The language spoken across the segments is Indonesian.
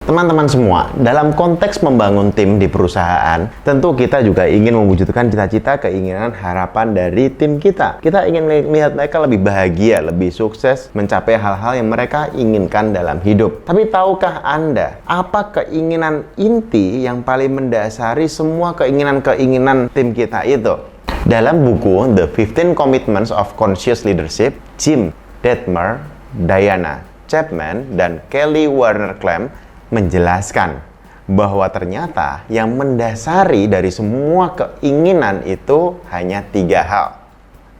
Teman-teman semua, dalam konteks membangun tim di perusahaan, tentu kita juga ingin mewujudkan cita-cita, keinginan, harapan dari tim kita. Kita ingin melihat mereka lebih bahagia, lebih sukses, mencapai hal-hal yang mereka inginkan dalam hidup. Tapi tahukah Anda, apa keinginan inti yang paling mendasari semua keinginan-keinginan tim kita itu? Dalam buku The 15 Commitments of Conscious Leadership, Jim Detmer, Diana Chapman, dan Kelly Warner Clem menjelaskan bahwa ternyata yang mendasari dari semua keinginan itu hanya 3 hal.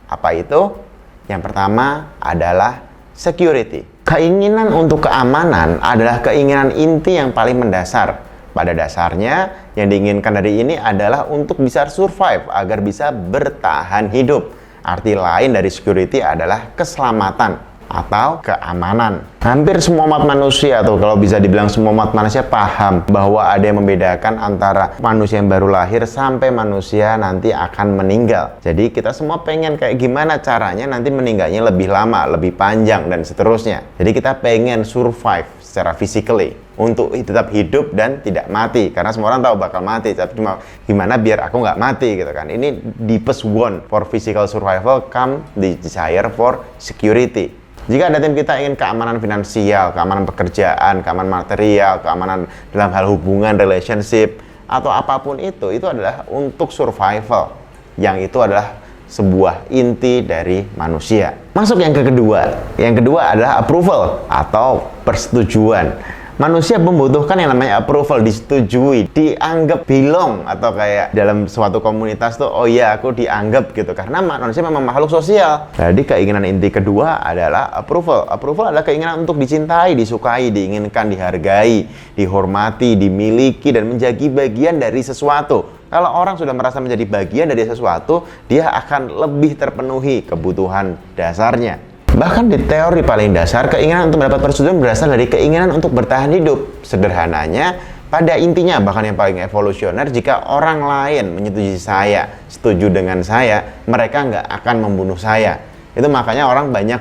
Apa itu? Yang pertama adalah security. Keinginan untuk keamanan adalah keinginan inti yang paling mendasar. Pada dasarnya, yang diinginkan dari ini adalah untuk bisa survive, agar bisa bertahan hidup. Arti lain dari security adalah keselamatan atau keamanan. Hampir semua umat manusia, atau kalau bisa dibilang semua umat manusia, paham bahwa ada yang membedakan antara manusia yang baru lahir sampai manusia nanti akan meninggal. Jadi kita semua pengen kayak gimana caranya nanti meninggalnya lebih lama, lebih panjang, dan seterusnya. Jadi kita pengen survive secara physically untuk tetap hidup dan tidak mati, karena semua orang tahu bakal mati, tapi cuma gimana biar aku nggak mati gitu kan. Ini deepest want for physical survival come the desire for security. Jika ada tim kita ingin keamanan finansial, keamanan pekerjaan, keamanan material, keamanan dalam hal hubungan, relationship, atau apapun itu adalah untuk survival. Yang itu adalah sebuah inti dari manusia. Masuk yang kedua. Yang kedua adalah approval atau persetujuan. Manusia membutuhkan yang namanya approval, disetujui, dianggap belong, atau kayak dalam suatu komunitas tuh, oh iya aku dianggap gitu, karena manusia memang makhluk sosial. Jadi keinginan inti kedua adalah approval. Approval adalah keinginan untuk dicintai, disukai, diinginkan, dihargai, dihormati, dimiliki, dan menjadi bagian dari sesuatu. Kalau orang sudah merasa menjadi bagian dari sesuatu, dia akan lebih terpenuhi kebutuhan dasarnya. Bahkan di teori paling dasar, keinginan untuk mendapat persetujuan berasal dari keinginan untuk bertahan hidup. Sederhananya, pada intinya, bahkan yang paling evolusioner, jika orang lain menyetujui saya, setuju dengan saya, mereka nggak akan membunuh saya. Itu makanya orang banyak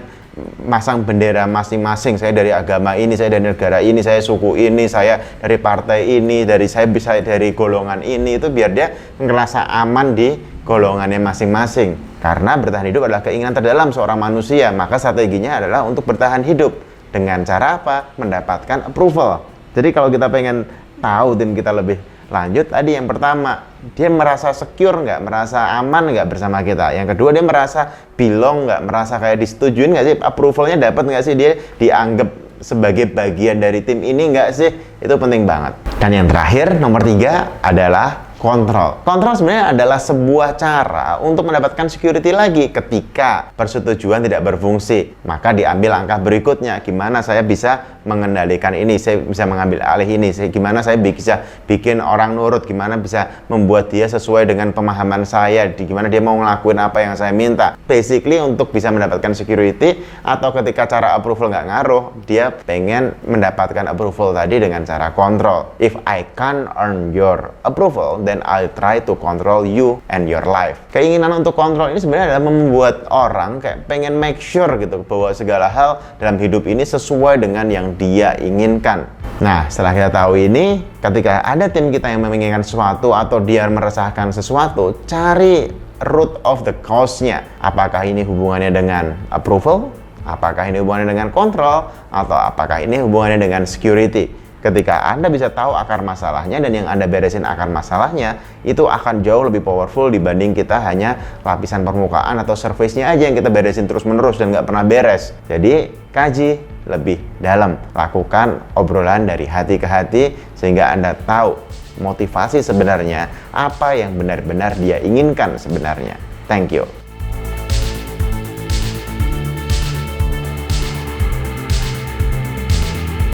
masang bendera masing-masing. Saya dari agama ini, saya dari negara ini, saya suku ini, saya dari partai ini, saya bisa dari golongan ini. Itu biar dia ngerasa aman di golongannya masing-masing. Karena bertahan hidup adalah keinginan terdalam seorang manusia, maka strateginya adalah untuk bertahan hidup. Dengan cara apa? Mendapatkan approval. Jadi kalau kita pengen tahu tim kita lebih lanjut, tadi yang pertama, dia merasa secure nggak? Merasa aman nggak bersama kita? Yang kedua, dia merasa belong nggak? Merasa kayak disetujuin nggak sih? Approvalnya dapat nggak sih? Dia dianggap sebagai bagian dari tim ini nggak sih? Itu penting banget. Dan yang terakhir, nomor 3 adalah kontrol. Kontrol sebenarnya adalah sebuah cara untuk mendapatkan security lagi ketika persetujuan tidak berfungsi. Maka diambil langkah berikutnya, gimana saya bisa mengendalikan ini, saya bisa mengambil alih ini, gimana saya bisa bikin orang nurut, gimana bisa membuat dia sesuai dengan pemahaman saya, gimana dia mau ngelakuin apa yang saya minta. Basically untuk bisa mendapatkan security, atau ketika cara approval nggak ngaruh, dia pengen mendapatkan approval tadi dengan cara kontrol. If I can't earn your approval, then I'll try to control you and your life. Keinginan untuk kontrol ini sebenarnya adalah membuat orang kayak pengen make sure gitu bahwa segala hal dalam hidup ini sesuai dengan yang dia inginkan. Nah, setelah kita tahu ini, ketika ada tim kita yang menginginkan sesuatu atau dia meresahkan sesuatu, cari root of the cause-nya. Apakah ini hubungannya dengan approval? Apakah ini hubungannya dengan kontrol? Atau apakah ini hubungannya dengan security? Ketika Anda bisa tahu akar masalahnya dan yang Anda beresin akar masalahnya, itu akan jauh lebih powerful dibanding kita hanya lapisan permukaan atau surface-nya aja yang kita beresin terus-menerus dan nggak pernah beres. Jadi, kaji lebih dalam. Lakukan obrolan dari hati ke hati sehingga Anda tahu motivasi sebenarnya, apa yang benar-benar dia inginkan sebenarnya. Thank you.